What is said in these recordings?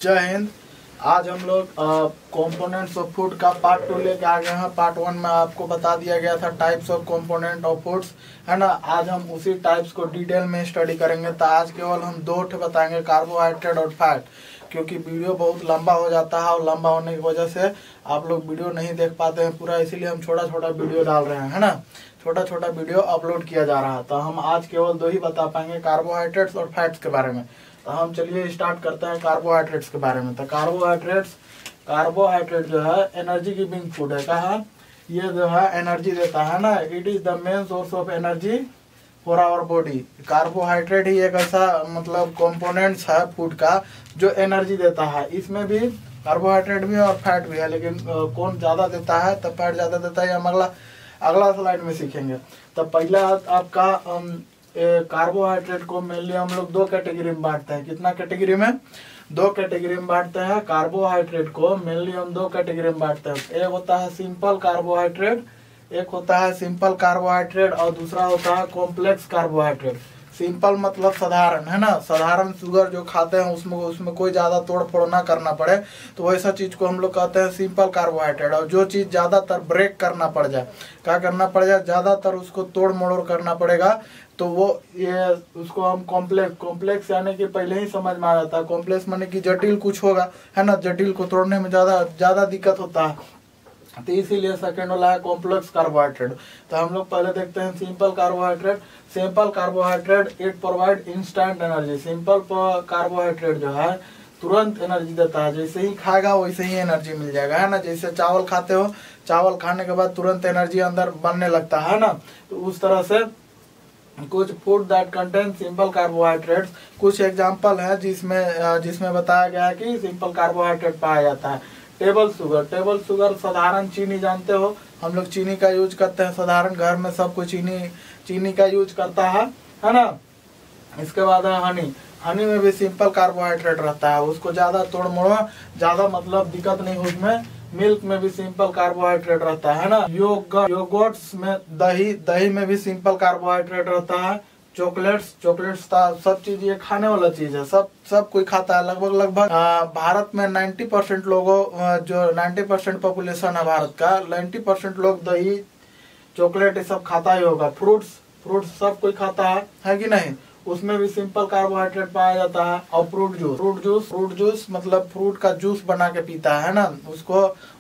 जय हिंद। आज हम लोग कंपोनेंट्स ऑफ फूड का पार्ट 2 लेके आ गए हैं। पार्ट 1 में आपको बता दिया गया था types of component of foods, है ना। आज हम उसी टाइप्स को डिटेल में स्टडी करेंगे। तो आज केवल हम दो बताएंगे, कार्बोहाइड्रेट और फैट, क्योंकि वीडियो बहुत लंबा हो जाता है और लंबा होने की वजह से आप लोग वीडियो नहीं देख पाते हैं पूरा, इसीलिए हम छोटा छोटा वीडियो डाल रहे हैं, है ना। छोटा छोटा वीडियो अपलोड किया जा रहा है। तो हम आज केवल दो ही बता पाएंगे, कार्बोहाइड्रेट्स और फैट्स के बारे में। तो हम चलिए स्टार्ट करते हैं कार्बोहाइड्रेट्स के बारे में। तो कार्बोहाइड्रेट जो है एनर्जी गिविंग फूड है। कहा ये जो है एनर्जी देता है ना, it is the main source of energy for our body. Carbohydrate ही एक ऐसा मतलब कंपोनेंट्स है फूड का जो एनर्जी देता है। इसमें भी कार्बोहाइड्रेट भी और फैट भी है, लेकिन कौन ज्यादा देता है तो फैट ज्यादा देता है, हम अगला स्लाइड में सीखेंगे। तो पहला आपका कार्बोहाइड्रेट को मेनली हम लोग दो कैटेगरी में बांटते हैं। कितना कैटेगरी में? दो कैटेगरी में बांटते हैं। कार्बोहाइड्रेट को मेनली हम दो कैटेगरी में बांटते हैं। एक होता है सिंपल कार्बोहाइड्रेट, और दूसरा होता है कॉम्प्लेक्स कार्बोहाइड्रेट। सिंपल मतलब साधारण, है ना, साधारण शुगर जो खाते हैं उसमें कोई ज्यादा तोड़ फोड़ ना करना पड़े, तो वैसा चीज को हम लोग कहते हैं सिंपल कार्बोहाइड्रेट। और जो चीज ज्यादातर ब्रेक करना पड़ जाए, क्या करना पड़ जाए, ज्यादातर उसको तोड़ मोड़ करना पड़ेगा, तो वो ये उसको हम कॉम्प्लेक्स यानी कि पहले ही समझ में आ जाता है। कॉम्प्लेक्स माने कि जटिल कुछ होगा, है ना, जटिल को तोड़ने में ज्यादा दिक्कत होता है, तो इसीलिए सेकंड वाला है कॉम्प्लेक्स कार्बोहाइड्रेट। तो हम लोग पहले देखते हैं simple carbohydrate. Simple carbohydrate it provide instant energy. Simple carbohydrate जो है तुरंत एनर्जी देता है, जैसे ही खाएगा वैसे ही एनर्जी मिल जाएगा, है ना। जैसे चावल खाते हो, चावल खाने के बाद तुरंत एनर्जी अंदर बनने लगता है ना, तो उस तरह से कुछ food that contain simple carbohydrates, कुछ एग्जांपल है जिसमें बताया गया है कि सिंपल कार्बोहाइड्रेट पाया जाता है। टेबल शुगर साधारण चीनी, जानते हो हम लोग चीनी का यूज करते हैं, साधारण घर में सब कुछ चीनी का यूज करता है ना। इसके बाद है हनी में भी सिंपल कार्बोहाइड्रेट रहता है, उसको ज्यादा तोड़ मोड़ ज्यादा मतलब दिक्कत नहीं उसमें। मिल्क में भी सिंपल कार्बोहाइड्रेट रहता है ना। योगर्ट्स में दही में भी सिंपल कार्बोहाइड्रेट रहता है। चॉकलेट्स सब चीज ये खाने वाला चीज है, सब कोई खाता है लगभग। भारत में 90% लोगों जो 90% पॉपुलेशन है भारत का, 90% लोग दही चॉकलेट ये सब खाता ही होगा। फ्रूट्स सब कोई खाता है कि नहीं, उसमें भी सिंपल कार्बोहाइड्रेट पाया जाता है। और फ्रूट जूस मतलब फ्रूट का जूस बना के पीता है ना,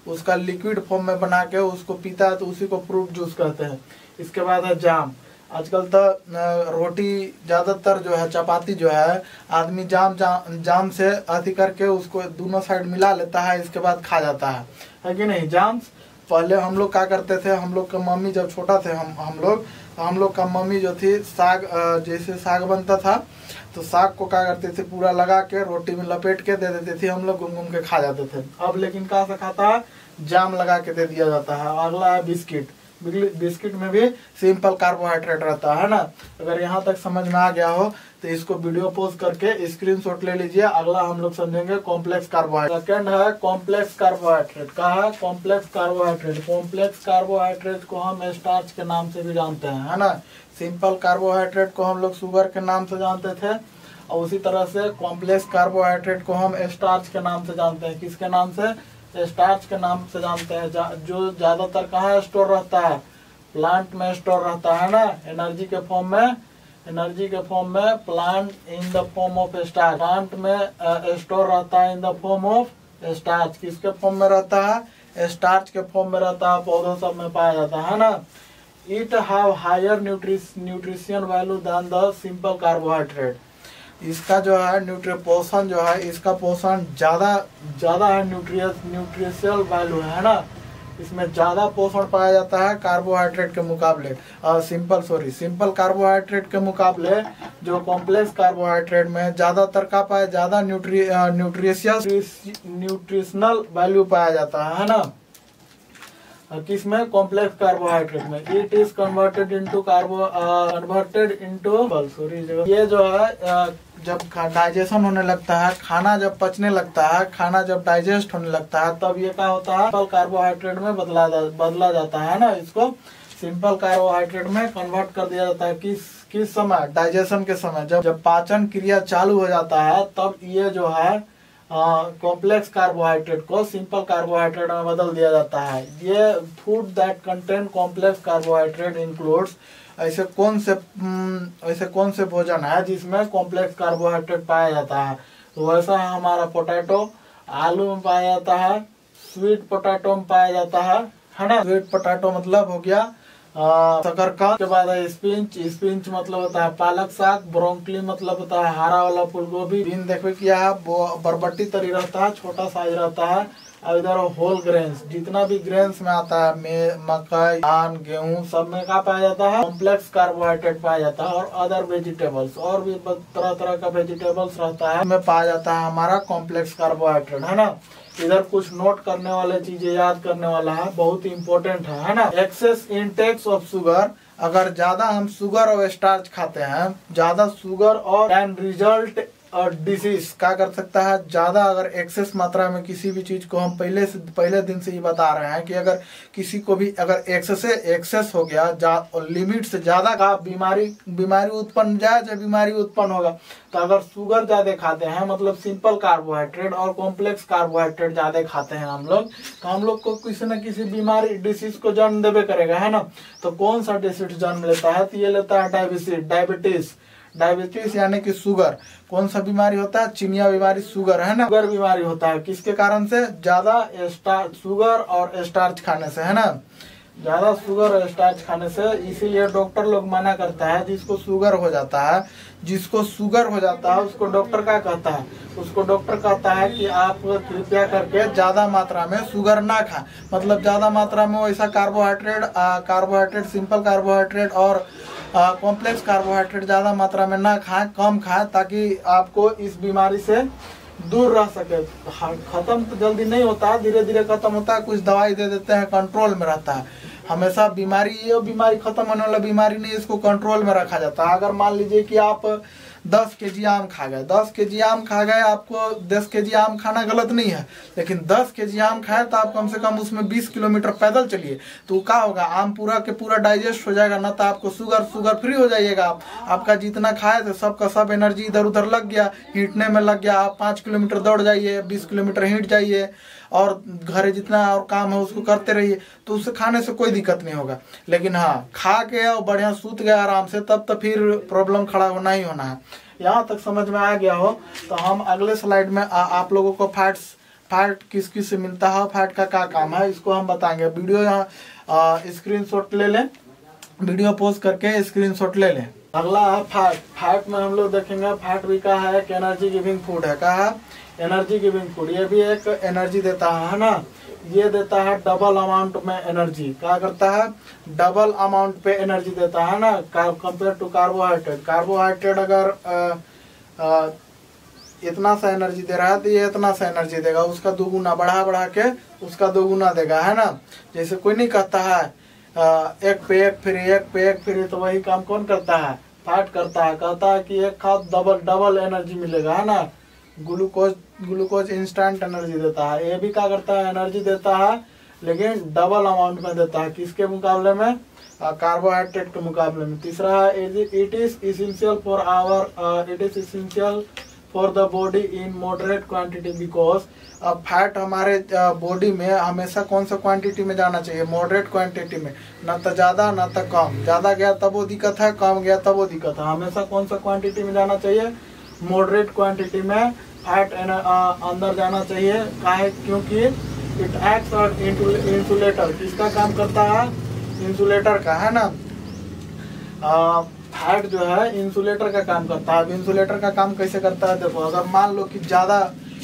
उसका लिक्विड फॉर्म में बना के उसको पीता है, तो उसी को फ्रूट जूस कहते हैं। इसके बाद है जाम। आजकल तो रोटी ज्यादातर जो है, चपाती जो है, आदमी जाम से अति करके उसको दोनों साइड मिला लेता है, इसके बाद खा जाता है कि नहीं। जाम्स पहले हम लोग क्या करते थे, हम लोग का मम्मी जब छोटा थे हम लोग का मम्मी जो थी जैसे साग बनता था तो साग को क्या करते थे, पूरा लगा के रोटी में लपेट के दे देते थे, हम लोग घूम के खा जाते थे। अब लेकिन कहाँ से खाता है, जाम लगा के दे दिया जाता है। अगला है बिस्किट में भी सिंपल कार्बोहाइड्रेट रहता है ना। अगर यहाँ तक समझ में आ गया हो तो इसको वीडियो पॉज करके स्क्रीनशॉट ले लीजिए। अगला हम लोग समझेंगे कॉम्प्लेक्स कार्बोहाइड्रेट। सेकंड है कॉम्प्लेक्स कार्बोहाइड्रेट। का है कॉम्प्लेक्स कार्बोहाइड्रेट को हम स्टार्च के नाम से भी जानते हैं, है ना। सिंपल कार्बोहाइड्रेट को हम लोग शुगर के नाम से जानते थे, और उसी तरह से कॉम्प्लेक्स कार्बोहाइड्रेट को हम स्टार्च के नाम से जानते हैं। किसके नाम से? स्टार्च के नाम से जानते हैं। जो ज्यादातर कहाँ स्टोर रहता है, प्लांट में स्टोर रहता है ना, एनर्जी के फॉर्म में plant in the form of starch. Plant में स्टोर रहता है in the form of starch. किसके फॉर्म में रहता है? स्टार्च के फॉर्म में रहता है, पौधों सब में पाया जाता है ना। It have higher nutrition value than the simple carbohydrate. इसका जो है पोषण जो है, इसका पोषण ज्यादा है, न्यूट्रिशियल वैल्यू है ना, इसमें ज्यादा पोषण पाया जाता है कार्बोहाइड्रेट के मुकाबले। सिंपल कार्बोहाइड्रेट के मुकाबले जो कॉम्प्लेक्स कार्बोहाइड्रेट में ज्यादातर का पाया, ज्यादा न्यूट्रिशनल वैल्यू पाया जाता है ना। किसमें? कॉम्प्लेक्स कार्बोहाइड्रेट में। इट इज कन्वर्टेड इनटू ये जो है जब डाइजेशन होने लगता है, खाना जब पचने लगता है, खाना जब डाइजेस्ट होने लगता है, तब ये क्या होता है, सिंपल कार्बोहाइड्रेट में बदला जाता है ना। इसको सिंपल कार्बोहाइड्रेट में कन्वर्ट कर दिया जाता है। किस समय? डाइजेशन के समय, जब पाचन क्रिया चालू हो जाता है, तब ये जो है कॉम्प्लेक्स कार्बोहाइड्रेट को सिंपल कार्बोहाइड्रेट में बदल दिया जाता है। ये food that contain complex carbohydrate includes, ऐसे कौन से भोजन है जिसमें कॉम्प्लेक्स कार्बोहाइड्रेट पाया जाता है? तो वैसा है हमारा पोटैटो, आलू में पाया जाता है, स्वीट पोटैटो में पाया जाता है ना। स्वीट पोटैटो मतलब हो गया शकरकंद। के बाद है स्पिंच मतलब होता है पालक साग। ब्रोंकली मतलब होता है हरा वाला फूल गोभी। बीन देखो क्या है, वो बरबट्टी तरी रहता है, छोटा साइज रहता है। और इधर होल ग्रेन्स, जितना भी ग्रेन्स में आता है, मकई, धान, गेहूं, सब में क्या पाया जाता है? कॉम्प्लेक्स कार्बोहाइड्रेट पाया जाता है। और अदर वेजिटेबल्स, और भी तरह तरह का वेजिटेबल्स रहता है, में पाया जाता है हमारा कॉम्प्लेक्स कार्बोहाइड्रेट, है ना। इधर कुछ नोट करने वाले चीजें याद करने वाला है, बहुत ही इंपॉर्टेंट है ना। एक्सेस इनटेक्स ऑफ शुगर, अगर ज्यादा हम शुगर और स्टार्च खाते हैं, ज्यादा शुगर और कैन रिजल्ट और डिसीज क्या कर सकता है? ज्यादा अगर एक्सेस मात्रा में किसी भी चीज को, हम पहले दिन से ही बता रहे हैं कि अगर किसी को भी अगर एक्सेस हो गया, लिमिट से ज्यादा का बीमारी उत्पन्न बीमारी उत्पन्न होगा। तो अगर शुगर ज्यादा खाते हैं, मतलब सिंपल कार्बोहाइड्रेट और कॉम्प्लेक्स कार्बोहाइड्रेट ज्यादा खाते हैं हम लोग, तो हम लोग को किसी न किसी बीमारी डिसीज को जन्म देवे करेगा, है ना। तो कौन सा डिसीज जन्म लेता है? तो ये लेता है डायबिटीज यानी कि शुगर। कौन सा बीमारी होता है? चिनिया बीमारी, शुगर, है ना। शुगर बीमारी होता है किसके कारण से? ज्यादा शुगर और स्टार्च खाने से, है ना। ज्यादा शुगर और स्टार्च खाने से। इसीलिए डॉक्टर लोग मना करता है, जिसको शुगर हो जाता है उसको डॉक्टर क्या कहता है? उसको डॉक्टर कहता है कि आप कृपया करके ज्यादा मात्रा में शुगर ना खाएं। मतलब ज्यादा मात्रा में वैसा कार्बोहाइड्रेट सिंपल कार्बोहाइड्रेट और कॉम्प्लेक्स कार्बोहाइड्रेट ज्यादा मात्रा में ना खाएं, कम खाएं, ताकि आपको इस बीमारी से दूर रह सके। खत्म तो जल्दी नहीं होता है, धीरे धीरे खत्म होता है। कुछ दवाई दे देते हैं, कंट्रोल में रहता है। हमेशा बीमारी खत्म होने वाला बीमारी नहीं, इसको कंट्रोल में रखा जाता है। अगर मान लीजिए कि आप 10 केजी आम खा गए, आपको 10 केजी आम खाना गलत नहीं है, लेकिन 10 केजी आम खाए तो आप कम से कम उसमें 20 किलोमीटर पैदल चलिए, तो क्या होगा? आम पूरा के पूरा डाइजेस्ट हो जाएगा ना, तो आपको शुगर फ्री हो जाइएगा। आपका जितना खाए थे सबका सब एनर्जी इधर उधर लग गया, हीटने में लग गया। आप 5 किलोमीटर दौड़ जाइए, 20 किलोमीटर हीट जाइए, और घर जितना और काम है उसको करते रहिए, तो उससे खाने से कोई दिक्कत नहीं होगा। लेकिन हाँ, खा के और बढ़िया सूत गया आराम से, तब तो फिर प्रॉब्लम खड़ा होना ही होना है। यहाँ तक समझ में आ गया हो तो हम अगले स्लाइड में आप लोगों को फैट किस किस से मिलता है, फैट का क्या काम है, इसको हम बताएंगे। वीडियो यहाँ स्क्रीनशॉट ले लें, वीडियो पोस्ट करके स्क्रीनशॉट ले लें। अगला है फैट में हम लोग देखेंगे फैट भी क्या है? एक एनर्जी गिविंग फूड है। क्या है? Energy giving food. ये भी एक एनर्जी देता है ना। ये देता है डबल अमाउंट में एनर्जी। क्या करता है? डबल अमाउंट पे एनर्जी देता है ना, कंपेयर टू कार्बोहाइड्रेट। कार्बोहाइड्रेट अगर इतना सा एनर्जी दे रहा है तो ये इतना सा एनर्जी देगा, उसका दोगुना बढ़ा के उसका दोगुना देगा, है ना। जैसे कोई नहीं कहता है एक पे एक फ्री, तो वही काम कौन करता है? फैट करता है। कहता है कि एक खाओ डबल एनर्जी मिलेगा, है ना। ग्लूकोज इंस्टेंट एनर्जी देता है। ये भी क्या करता है? एनर्जी देता है, लेकिन डबल अमाउंट में देता है। किसके मुकाबले में? कार्बोहाइड्रेट के मुकाबले में। तीसरा है it is essential for the body in moderate quantity, because अब फैट हमारे बॉडी में हमेशा कौन सा क्वांटिटी में जाना चाहिए? मॉडरेट क्वांटिटी में, न तो ज्यादा न तो कम। ज्यादा गया तब वो दिक्कत है, कम गया तब वो दिक्कत है। हमेशा कौन सा क्वांटिटी में जाना चाहिए? मॉडरेट क्वांटिटी में फैट अंदर जाना चाहिए। काहे? क्योंकि इट एक्ट्स ऑन इंसुलेटर। किसका काम करता है? इंसुलेटर का, है ना। फैट जो है इंसुलेटर का काम करता है। अब इंसुलेटर का काम कैसे करता है? देखो, अगर मान लो कि ज्यादा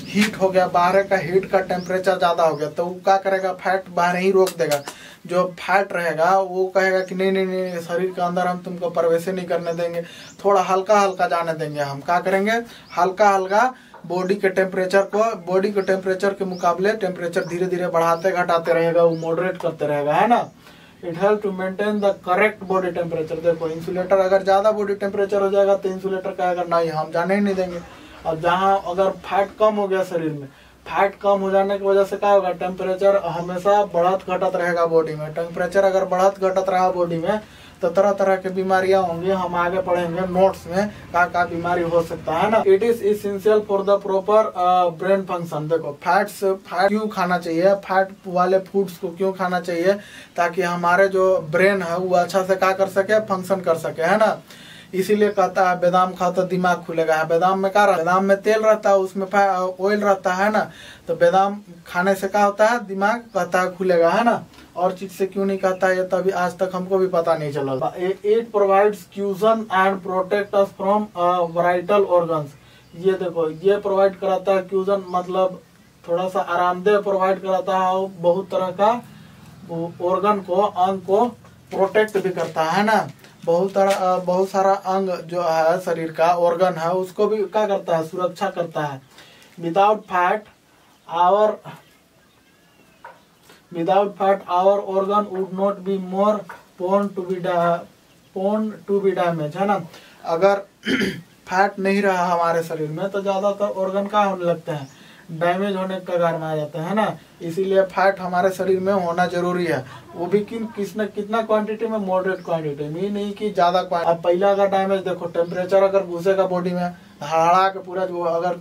हीट हो गया, बाहर का हीट का टेम्परेचर ज्यादा हो गया, तो वो क्या करेगा? फैट बाहर ही रोक देगा। जो फैट रहेगा वो कहेगा कि नहीं, शरीर के अंदर हम तुमको प्रवेश नहीं करने देंगे, थोड़ा हल्का जाने देंगे। हम क्या करेंगे? हल्का बॉडी के टेम्परेचर के मुकाबले टेम्परेचर धीरे धीरे बढ़ाते घटाते रहेगा, वो मॉडरेट करते रहेगा, है ना। It help to maintain the correct body temperature. देखो, इंसुलेटर अगर ज्यादा बॉडी टेम्परेचर हो जाएगा तो इंसुलेटर कहेगा नहीं, हम जाने ही नहीं देंगे। अब जहाँ अगर फैट कम हो गया शरीर में, फैट कम हो जाने की वजह से क्या होगा? टेम्परेचर हमेशा बढ़त घटत रहेगा बॉडी में। टेम्परेचर अगर बढ़त घटत रहा बॉडी में, तो तरह तरह की बीमारियां होंगी, हम आगे पढ़ेंगे नोट्स में क्या बीमारी हो सकता है ना। It is essential for the proper brain function. देखो फैट क्यों खाना चाहिए, फैट वाले फूड्स को क्यों खाना चाहिए, ताकि हमारे जो ब्रेन है वो अच्छा से क्या कर सके, फंक्शन कर सके, है ना। इसीलिए कहता है बादाम खाओ तो दिमाग खुलेगा। है बादाम में क्या रहता है, बादाम में तेल रहता है, उसमें ऑयल रहता है ना। तो बादाम खाने से क्या होता है, दिमाग कहता है खुलेगा, है ना। और चीज से क्यों नहीं कहता है, तभी आज तक हमको भी पता नहीं चला। It provides cuisine and protect us from vital organs. ये देखो ये प्रोवाइड कराता है, क्यूजन मतलब थोड़ा सा आरामदेह प्रोवाइड कराता है, और बहुत तरह का ऑर्गन को, अंग को प्रोटेक्ट भी करता है ना। बहुत सारा अंग जो है शरीर का ऑर्गन है उसको भी क्या करता है, सुरक्षा करता है। Without fat our organ would not be more prone to be damage, है ना। अगर फैट नहीं रहा हमारे शरीर में तो ज्यादातर ऑर्गन क्या होने लगते हैं, डैमेज होने का कारण आ जाता है ना। इसीलिए फैट हमारे शरीर में होना जरूरी है, वो भी कितना क्वांटिटी में, मॉडरेट क्वांटिटी में, नहीं कि ज्यादा। अब पहला अगर डैमेज देखो, टेम्परेचर अगर घुसेगा बॉडी में, हड़ा के पूरा जो अगर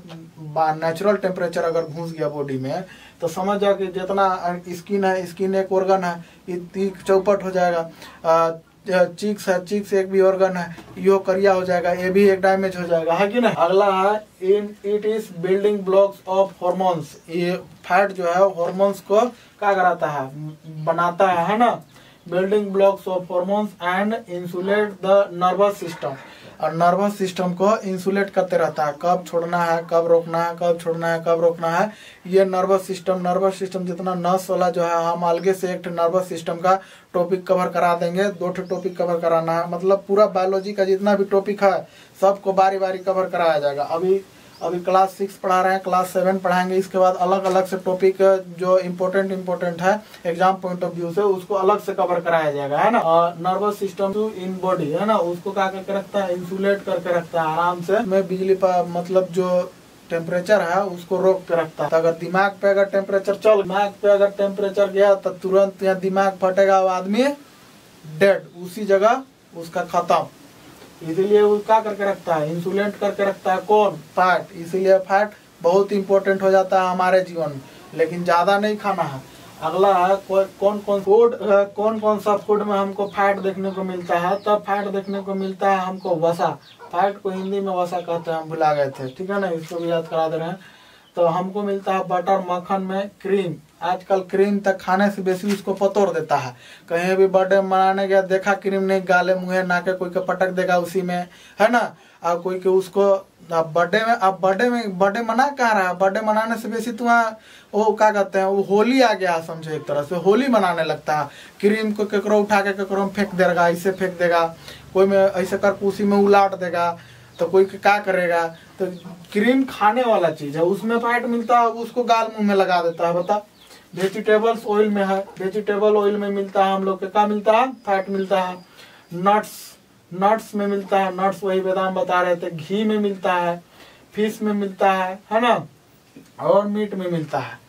नेचुरल टेम्परेचर अगर घुस गया बॉडी में, तो समझ जाओ कि जितना स्किन है, स्किन एक ऑर्गन है, ये चौपट हो जाएगा। चीक्स है, चीक्स एक भी ऑर्गन है, यो करिया हो जाएगा, ये भी एक डैमेज हो जाएगा, है कि नहीं। अगला है it is building blocks of hormones. ये फैट जो है हॉर्मोन्स को क्या कराता है, बनाता है ना। Building blocks of hormones and insulate the nervous system. और नर्वस सिस्टम को इंसुलेट करते रहता है, कब छोड़ना है, कब रोकना है, कब छोड़ना है, कब रोकना है। ये नर्वस सिस्टम जितना नस वाला जो है, हम अलग से एक नर्वस सिस्टम का टॉपिक कवर करा देंगे। 2 टॉपिक कवर कराना है, मतलब पूरा बायोलॉजी का जितना भी टॉपिक है सबको बारी बारी कवर कराया जाएगा। अभी क्लास 6 पढ़ा रहे हैं, क्लास 7 पढ़ाएंगे, इसके बाद अलग अलग से टॉपिक जो इम्पोर्टेंट है एग्जाम पॉइंट ऑफ व्यू से, उसको अलग से कवर कराया जाएगा, है ना। नर्वस सिस्टम इन बॉडी, है ना, उसको क्या करके रखता है, इंसुलेट करके रखता है आराम से। में बिजली पर मतलब जो टेम्परेचर है उसको रोक के रखता है। तो अगर दिमाग पे अगर टेम्परेचर गया तो तुरंत यहाँ दिमाग फटेगा, आदमी डेड, उसी जगह उसका खत्म। इसीलिए वो क्या करके रखता है, इंसुलेट करके रखता है, कौन, फैट। इसीलिए फैट बहुत इंपॉर्टेंट हो जाता है हमारे जीवन में, लेकिन ज्यादा नहीं खाना है। अगला है कौन कौन सा फूड में हमको फैट देखने को मिलता है। तब फैट देखने को मिलता है हमको वसा। फैट को हिंदी में वसा कहते हैं, हम भुला गए थे, ठीक है ना, इसको भी याद करा दे रहे हैं। तो हमको मिलता है बटर, मक्खन में क्रीम। आजकल क्रीम तक खाने से बेसी उसको पतोड़ देता है। कहीं भी बर्थडे मनाने गया, देखा क्रीम नहीं, गाले मुँहे नाके कोई के पटक देगा उसी में, है ना। और कोई के उसको बर्थडे मना कहाँ रहा है, बर्थडे मनाने से बेसी तो वो क्या कहते हैं, वो होली आ गया, समझो एक तरह से होली मनाने लगता है। क्रीम को केकरो उठा के केकरो में फेंक देगा, ऐसे फेंक देगा, कोई में ऐसे कर उसी में उलाट देगा, तो कोई क्या करेगा। तो क्रीम खाने वाला चीज है, उसमें फैट मिलता है, उसको गाल मुंह में लगा देता है। बता, वेजिटेबल्स ऑयल में है, वेजिटेबल ऑयल में मिलता है हम लोग के क्या मिलता है, फैट मिलता है। नट्स में मिलता है, नट्स वही बादाम बता रहे थे। घी में मिलता है, फिश में मिलता है ना, और मीट में मिलता है।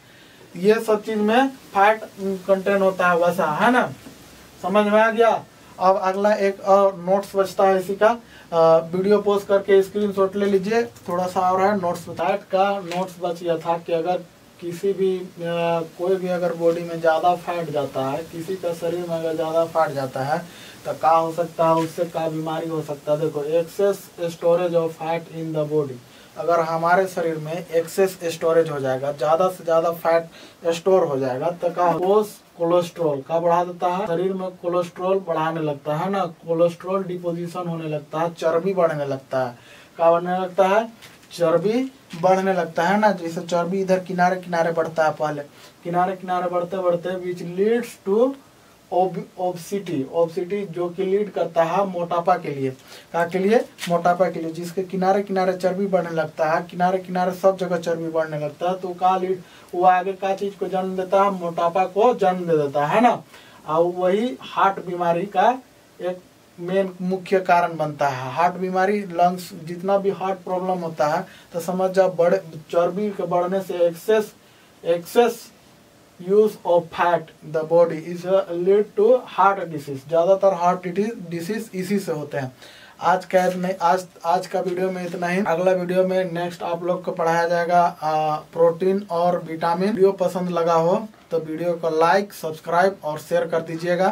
ये सब चीज में फैट कंटेन होता है, वसा, है ना। समझ में आ गया। अब अगला एक और नोट्स बचता है इसी का, वीडियो पोस्ट करके स्क्रीनशॉट ले लीजिए। थोड़ा सा और है नोट्स, फैट का नोट्स बच गया था कि अगर किसी भी कोई भी अगर बॉडी में ज़्यादा फैट जाता है, किसी का शरीर में अगर ज़्यादा फैट जाता है तो क्या हो सकता है, उससे क्या बीमारी हो सकता है। देखो, excess storage of fat in the body. अगर हमारे शरीर में एक्सेस स्टोरेज हो जाएगा, ज़्यादा से ज़्यादा फैट स्टोर हो जाएगा, तो क्या कोलेस्ट्रॉल का बढ़ा देता है, शरीर में कोलेस्ट्रॉल बढ़ाने लगता है ना, कोलेस्ट्रॉल डिपोजिशन होने लगता है, चर्बी बढ़ने लगता है। क्या बढ़ने लगता है, चर्बी बढ़ने लगता है ना। जैसे चर्बी इधर किनारे किनारे बढ़ता है, पहले किनारे किनारे बढ़ते बढ़ते विच लीड्स टू ओबेसिटी, जो कि लीड करता है मोटापा के लिए। क्या के लिए, मोटापा के लिए। जिसके किनारे किनारे चर्बी बढ़ने लगता है, किनारे किनारे सब जगह चर्बी बढ़ने लगता है, तो का लीड, वो आगे का चीज को जन्म देता है, मोटापा को जन्म दे देता है ना। और वही हार्ट बीमारी का एक मेन मुख्य कारण बनता है। हार्ट बीमारी, लंग्स, जितना भी हार्ट प्रॉब्लम होता है, तो समझ जाओ चर्बी के बढ़ने से excess use of fat the body is lead to heart disease. ज़्यादातर हार्ट डिसीज इसी से होते हैं। आज का वीडियो में इतना ही। अगला वीडियो में नेक्स्ट आप लोग को पढ़ाया जाएगा प्रोटीन और विटामिन। वीडियो पसंद लगा हो तो वीडियो को लाइक, सब्सक्राइब और शेयर कर दीजिएगा।